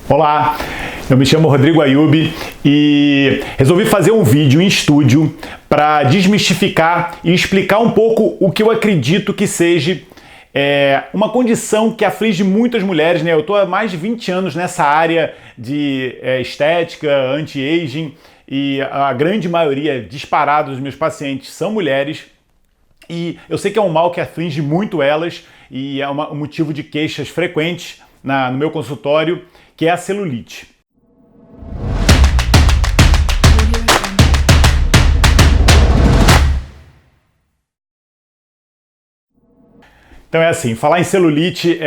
Olá, eu me chamo Rodrigo Ayub e resolvi fazer um vídeo em estúdio para desmistificar e explicar um pouco o que eu acredito que seja uma condição que aflige muitas mulheres, né? Eu estou há mais de 20 anos nessa área de estética, anti-aging, e a grande maioria, disparado, dos meus pacientes são mulheres. E eu sei que é um mal que aflige muito elas e é um motivo de queixas frequentes no meu consultório, que é a celulite. Então é assim, falar em celulite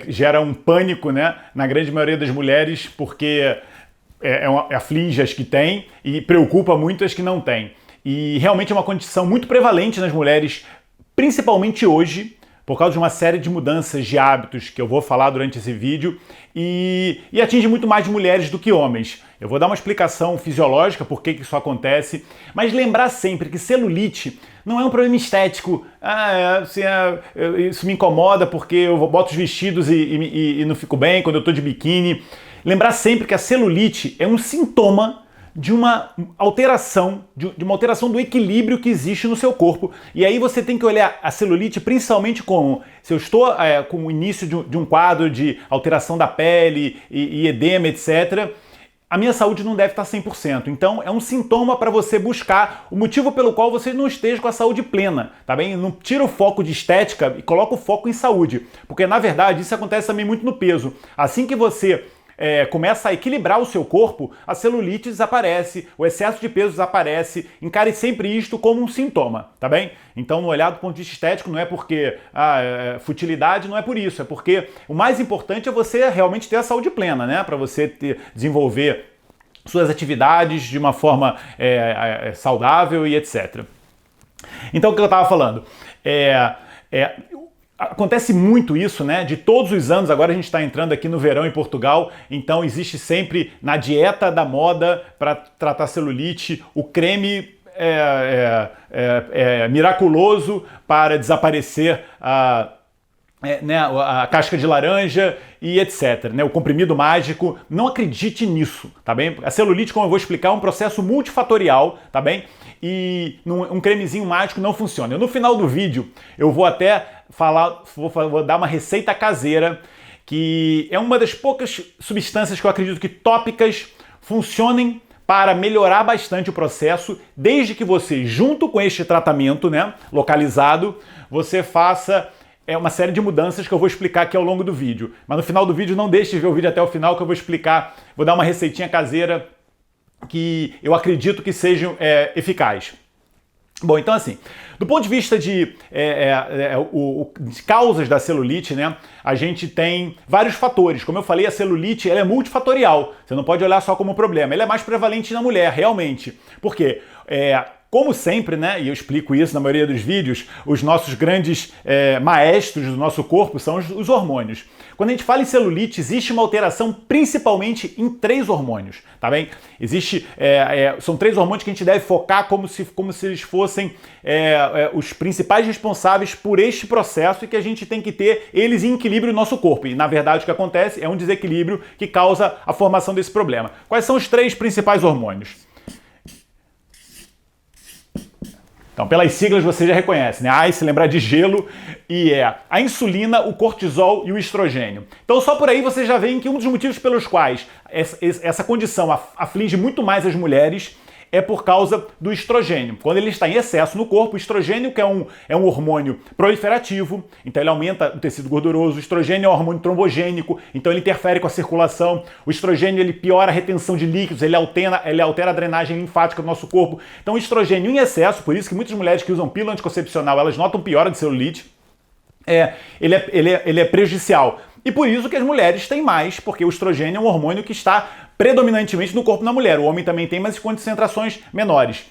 gera um pânico, né, na grande maioria das mulheres, porque aflige as que têm e preocupa muito as que não têm. E realmente é uma condição muito prevalente nas mulheres, principalmente hoje, por causa de uma série de mudanças de hábitos que eu vou falar durante esse vídeo, e atinge muito mais mulheres do que homens. Eu vou dar uma explicação fisiológica por que isso acontece, mas lembrar sempre que celulite não é um problema estético. Isso me incomoda porque eu boto os vestidos e não fico bem quando eu estou de biquíni. Lembrar sempre que a celulite é um sintoma de uma alteração, de uma alteração do equilíbrio que existe no seu corpo. E aí você tem que olhar a celulite principalmente como, se eu estou com o início de um quadro de alteração da pele e edema, etc., a minha saúde não deve estar 100%. Então é um sintoma para você buscar o motivo pelo qual você não esteja com a saúde plena, tá bem? Não tira o foco de estética e coloca o foco em saúde, porque na verdade isso acontece também muito no peso. Assim que você começa a equilibrar o seu corpo, a celulite desaparece, o excesso de peso desaparece. Encare sempre isto como um sintoma, tá bem? Então, no olhar do ponto de vista estético, não é porque futilidade, não é por isso, é porque o mais importante é você realmente ter a saúde plena, né? Para você desenvolver suas atividades de uma forma saudável e etc. Então, o que eu estava falando? Acontece muito isso, né? De todos os anos, agora a gente está entrando aqui no verão em Portugal, então existe sempre na dieta da moda para tratar celulite o creme miraculoso para desaparecer a casca de laranja e etc, né? O comprimido mágico. Não acredite nisso, tá bem? A celulite, como eu vou explicar, é um processo multifatorial, tá bem? E um cremezinho mágico não funciona. No final do vídeo eu vou até vou dar uma receita caseira, que é uma das poucas substâncias que eu acredito que tópicas funcionem para melhorar bastante o processo, desde que você, junto com este tratamento, né, localizado, você faça uma série de mudanças que eu vou explicar aqui ao longo do vídeo. Mas no final do vídeo não deixe de ver o vídeo até o final, que eu vou explicar, vou dar uma receitinha caseira que eu acredito que seja eficaz. Bom, então assim, do ponto de vista de causas da celulite, né, a gente tem vários fatores. Como eu falei, a celulite ela é multifatorial. Você não pode olhar só como problema. Ela é mais prevalente na mulher, realmente. Por quê? Como sempre, né, e eu explico isso na maioria dos vídeos, os nossos grandes maestros do nosso corpo são os hormônios. Quando a gente fala em celulite, existe uma alteração principalmente em 3 hormônios, tá bem? São 3 hormônios que a gente deve focar como se eles fossem os principais responsáveis por este processo e que a gente tem que ter eles em equilíbrio no nosso corpo. E, na verdade, o que acontece é um desequilíbrio que causa a formação desse problema. Quais são os 3 principais hormônios? Então, pelas siglas você já reconhece, né? Se lembrar de gelo, e a insulina, o cortisol e o estrogênio. Então, só por aí você já vê que um dos motivos pelos quais essa condição aflige muito mais as mulheres é por causa do estrogênio. Quando ele está em excesso no corpo, o estrogênio, que é um hormônio proliferativo, então ele aumenta o tecido gorduroso. O estrogênio é um hormônio trombogênico, então ele interfere com a circulação. O estrogênio ele piora a retenção de líquidos, ele altera a drenagem linfática do nosso corpo. Então o estrogênio em excesso, por isso que muitas mulheres que usam pílula anticoncepcional, elas notam piora de celulite, ele é prejudicial. E por isso que as mulheres têm mais, porque o estrogênio é um hormônio que está predominantemente no corpo da mulher. O homem também tem, mas em concentrações menores.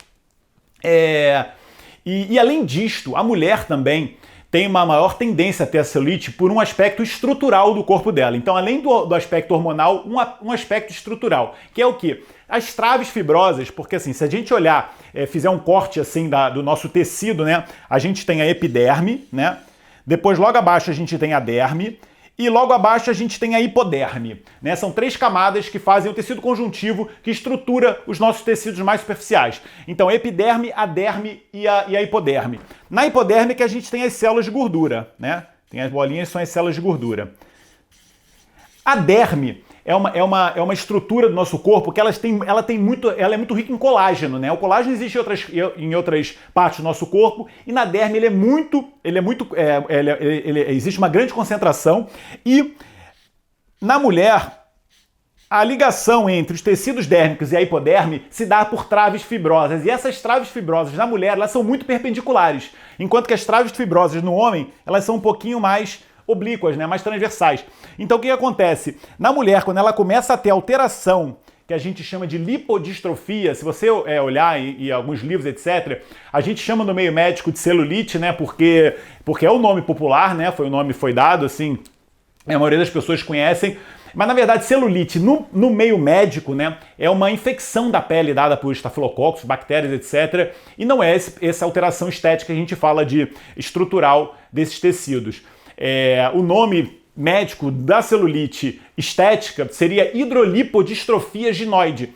E além disto, a mulher também tem uma maior tendência a ter a celulite por um aspecto estrutural do corpo dela. Então, além do aspecto hormonal, um aspecto estrutural, que é o quê? As traves fibrosas, porque assim, se a gente olhar, fizer um corte assim do nosso tecido, né, a gente tem a epiderme, né? Depois, logo abaixo, a gente tem a derme, E logo abaixo a gente tem a hipoderme, né? São 3 camadas que fazem o tecido conjuntivo que estrutura os nossos tecidos mais superficiais. Então, epiderme, a derme e a hipoderme. Na hipoderme é que a gente tem as células de gordura, né? Tem as bolinhas, são as células de gordura. A derme é uma estrutura do nosso corpo que ela é muito rica em colágeno, né? O colágeno existe em outras partes do nosso corpo e na derme existe uma grande concentração e na mulher a ligação entre os tecidos dérmicos e a hipoderme se dá por traves fibrosas e essas traves fibrosas na mulher elas são muito perpendiculares, enquanto que as traves fibrosas no homem elas são um pouquinho mais oblíquas, né, mais transversais. Então o que acontece? Na mulher, quando ela começa a ter alteração, que a gente chama de lipodistrofia, se você olhar em alguns livros, etc., a gente chama no meio médico de celulite, né, porque é o nome popular, né, foi dado, assim, a maioria das pessoas conhecem, mas na verdade celulite no meio médico, né, é uma infecção da pele dada por estafilococcus, bactérias, etc., e não é essa alteração estética que a gente fala de estrutural desses tecidos. O nome médico da celulite estética seria hidrolipodistrofia ginoide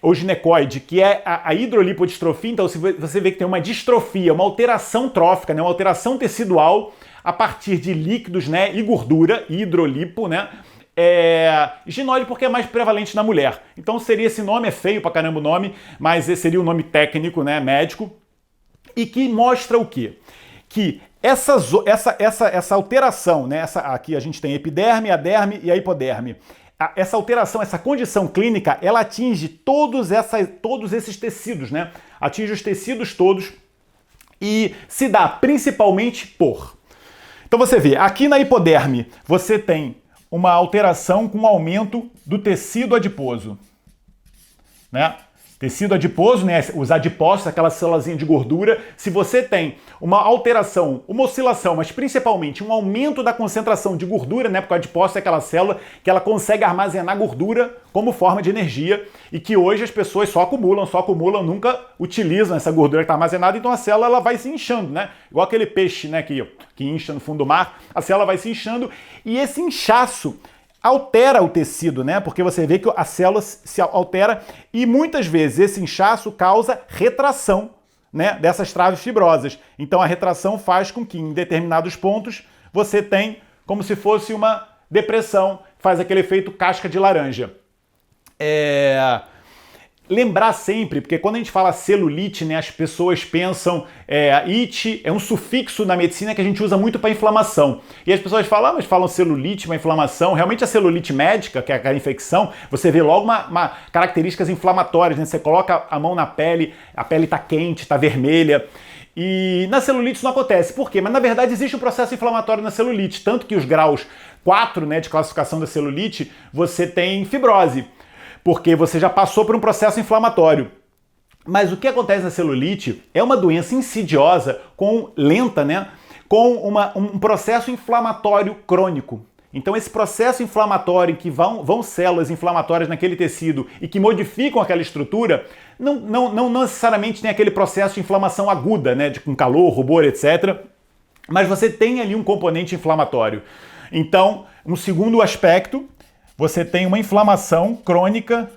ou ginecoide, que é a hidrolipodistrofia. Então, se você vê que tem uma distrofia, uma alteração trófica, né, uma alteração tecidual a partir de líquidos, né, e gordura, hidrolipo, né, ginoide porque é mais prevalente na mulher. Então seria esse nome, é feio pra caramba o nome, mas esse seria o nome técnico, né, médico, e que mostra o quê? Que essa alteração, né? Aqui a gente tem a epiderme, a derme e a hipoderme. Essa alteração, essa condição clínica, ela atinge todos esses tecidos, né? Atinge os tecidos todos e se dá principalmente por... Então você vê, aqui na hipoderme, você tem uma alteração com aumento do tecido adiposo, né? Tecido adiposo, né, os adipócitos, aquela célulazinha de gordura, se você tem uma alteração, uma oscilação, mas principalmente um aumento da concentração de gordura, né, porque o adipócito é aquela célula que ela consegue armazenar gordura como forma de energia e que hoje as pessoas só acumulam, nunca utilizam essa gordura que está armazenada, então a célula ela vai se inchando, né, igual aquele peixe, né, que incha no fundo do mar, a célula vai se inchando e esse inchaço altera o tecido, né? Porque você vê que a célula se altera e muitas vezes esse inchaço causa retração, né, dessas traves fibrosas. Então a retração faz com que em determinados pontos você tem como se fosse uma depressão, faz aquele efeito casca de laranja. Lembrar sempre, porque quando a gente fala celulite, né, as pessoas pensam, it é um sufixo na medicina que a gente usa muito para inflamação. E as pessoas falam, mas falam celulite, uma inflamação. Realmente a celulite médica, que é a infecção, você vê logo uma características inflamatórias, né? Você coloca a mão na pele, a pele está quente, está vermelha. E na celulite isso não acontece. Por quê? Mas na verdade existe um processo inflamatório na celulite, tanto que os graus 4, né, de classificação da celulite, você tem fibrose, porque você já passou por um processo inflamatório. Mas o que acontece na celulite é uma doença insidiosa, lenta, né? Com um processo inflamatório crônico. Então esse processo inflamatório em que vão células inflamatórias naquele tecido e que modificam aquela estrutura, não necessariamente tem aquele processo de inflamação aguda, né? Com calor, rubor, etc. Mas você tem ali um componente inflamatório. Então, um segundo aspecto, você tem uma inflamação crônica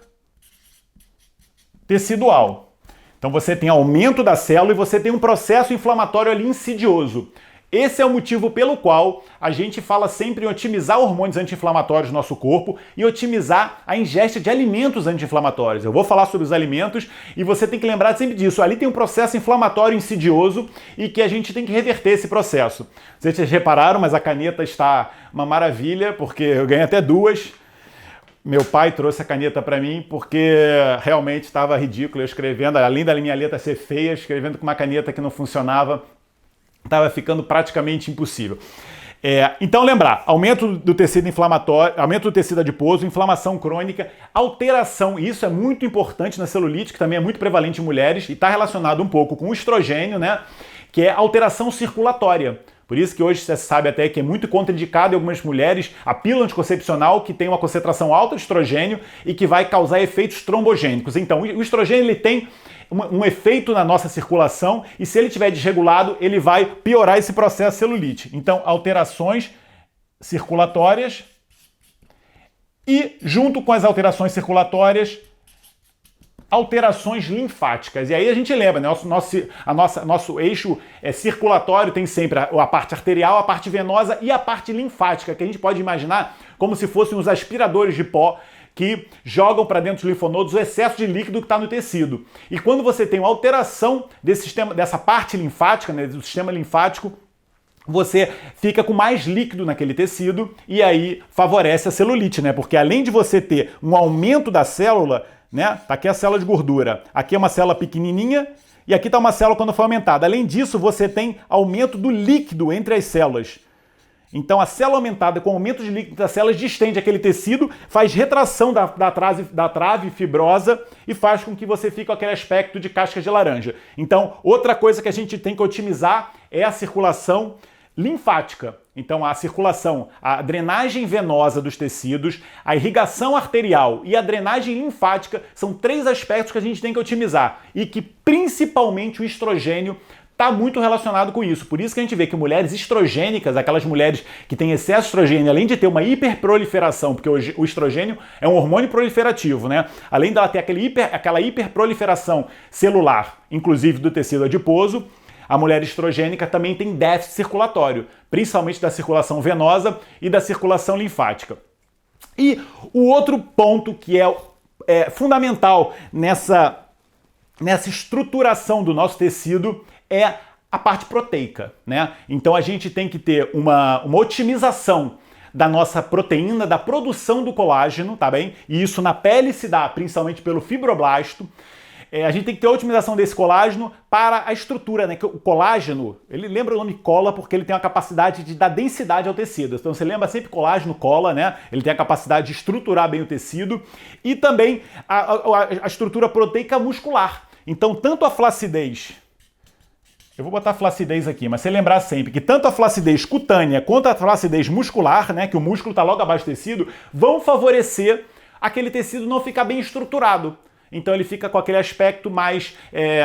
tecidual. Então você tem aumento da célula e você tem um processo inflamatório ali insidioso. Esse é o motivo pelo qual a gente fala sempre em otimizar hormônios anti-inflamatórios no nosso corpo e otimizar a ingesta de alimentos anti-inflamatórios. Eu vou falar sobre os alimentos e você tem que lembrar sempre disso. Ali tem um processo inflamatório insidioso e que a gente tem que reverter esse processo. Vocês repararam, mas a caneta está uma maravilha, porque eu ganhei até 2. Meu pai trouxe a caneta para mim porque realmente estava ridículo eu escrevendo, além da minha letra ser feia, escrevendo com uma caneta que não funcionava, estava ficando praticamente impossível. Então lembrar, aumento do tecido inflamatório, aumento do tecido adiposo, inflamação crônica, alteração, isso é muito importante na celulite, que também é muito prevalente em mulheres e está relacionado um pouco com o estrogênio, né? Que é alteração circulatória. Por isso que hoje você sabe até que é muito contraindicado em algumas mulheres a pílula anticoncepcional que tem uma concentração alta de estrogênio e que vai causar efeitos trombogênicos. Então, o estrogênio ele tem um efeito na nossa circulação e se ele estiver desregulado, ele vai piorar esse processo celulite. Então, alterações circulatórias e, junto com as alterações circulatórias, alterações linfáticas. E aí a gente lembra, né? Nosso eixo circulatório tem sempre a parte arterial, a parte venosa e a parte linfática, que a gente pode imaginar como se fossem os aspiradores de pó que jogam para dentro dos linfonodos o excesso de líquido que está no tecido. E quando você tem uma alteração dessa parte linfática, né, do sistema linfático, você fica com mais líquido naquele tecido e aí favorece a celulite, né? Porque além de você ter um aumento da célula, né? Tá aqui a célula de gordura, aqui é uma célula pequenininha e aqui está uma célula quando foi aumentada. Além disso, você tem aumento do líquido entre as células. Então a célula aumentada com aumento de líquido das células distende aquele tecido, faz retração da trave fibrosa e faz com que você fique com aquele aspecto de casca de laranja. Então outra coisa que a gente tem que otimizar é a circulação linfática. Então a circulação, a drenagem venosa dos tecidos, a irrigação arterial e a drenagem linfática são 3 aspectos que a gente tem que otimizar e que principalmente o estrogênio está muito relacionado com isso. Por isso que a gente vê que mulheres estrogênicas, aquelas mulheres que têm excesso de estrogênio, além de ter uma hiperproliferação, porque o estrogênio é um hormônio proliferativo, né? Além dela ter aquela hiperproliferação celular, inclusive do tecido adiposo, a mulher estrogênica também tem déficit circulatório, principalmente da circulação venosa e da circulação linfática. E o outro ponto que é fundamental nessa estruturação do nosso tecido é a parte proteica, né? Então a gente tem que ter uma otimização da nossa proteína, da produção do colágeno, tá bem? E isso na pele se dá principalmente pelo fibroblasto. A gente tem que ter a otimização desse colágeno para a estrutura, né? Que o colágeno, ele lembra o nome cola porque ele tem a capacidade de dar densidade ao tecido. Então você lembra sempre colágeno cola, né? Ele tem a capacidade de estruturar bem o tecido e também a estrutura proteica muscular. Então tanto a flacidez, eu vou botar flacidez aqui, mas você lembrar sempre que tanto a flacidez cutânea quanto a flacidez muscular, né? Que o músculo está logo abaixo do tecido, vão favorecer aquele tecido não ficar bem estruturado. Então ele fica com aquele aspecto mais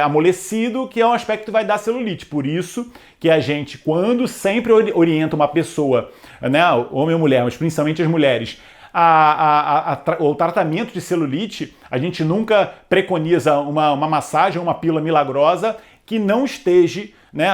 amolecido, que é um aspecto que vai dar celulite. Por isso que a gente, quando sempre orienta uma pessoa, né, homem ou mulher, mas principalmente as mulheres, o tratamento de celulite, a gente nunca preconiza uma massagem, uma pílula milagrosa que não esteja, né,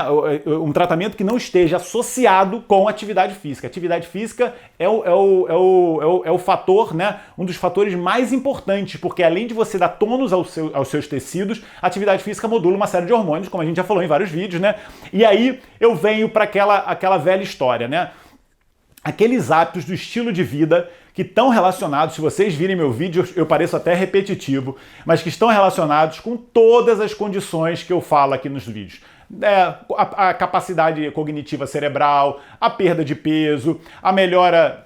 um tratamento que não esteja associado com atividade física. Atividade física é o fator, né, um dos fatores mais importantes, porque além de você dar tônus aos seus tecidos, a atividade física modula uma série de hormônios, como a gente já falou em vários vídeos, né? E aí eu venho para aquela velha história, né? Aqueles hábitos do estilo de vida que estão relacionados, se vocês virem meu vídeo, eu pareço até repetitivo, mas que estão relacionados com todas as condições que eu falo aqui nos vídeos. A capacidade cognitiva cerebral, a perda de peso, a melhora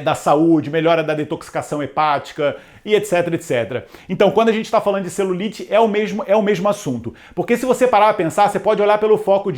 da saúde, melhora da detoxicação hepática e etc, etc. Então, quando a gente está falando de celulite, é o mesmo assunto. Porque se você parar a pensar, você pode olhar pelo foco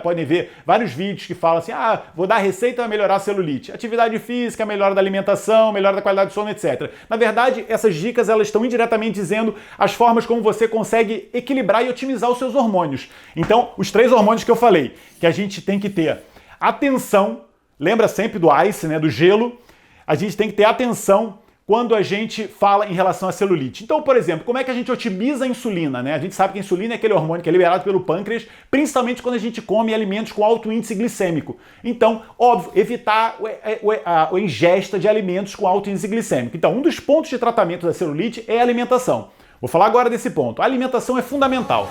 pode ver vários vídeos que falam assim, vou dar receita para melhorar a celulite. Atividade física, melhora da alimentação, melhora da qualidade do sono, etc. Na verdade, essas dicas elas estão indiretamente dizendo as formas como você consegue equilibrar e otimizar os seus hormônios. Então, os 3 hormônios que eu falei, que a gente tem que ter atenção. Lembra sempre do ice, né, do gelo. A gente tem que ter atenção quando a gente fala em relação à celulite. Então, por exemplo, como é que a gente otimiza a insulina, né? A gente sabe que a insulina é aquele hormônio que é liberado pelo pâncreas, principalmente quando a gente come alimentos com alto índice glicêmico. Então, óbvio, evitar a ingesta de alimentos com alto índice glicêmico. Então, um dos pontos de tratamento da celulite é a alimentação. Vou falar agora desse ponto. A alimentação é fundamental.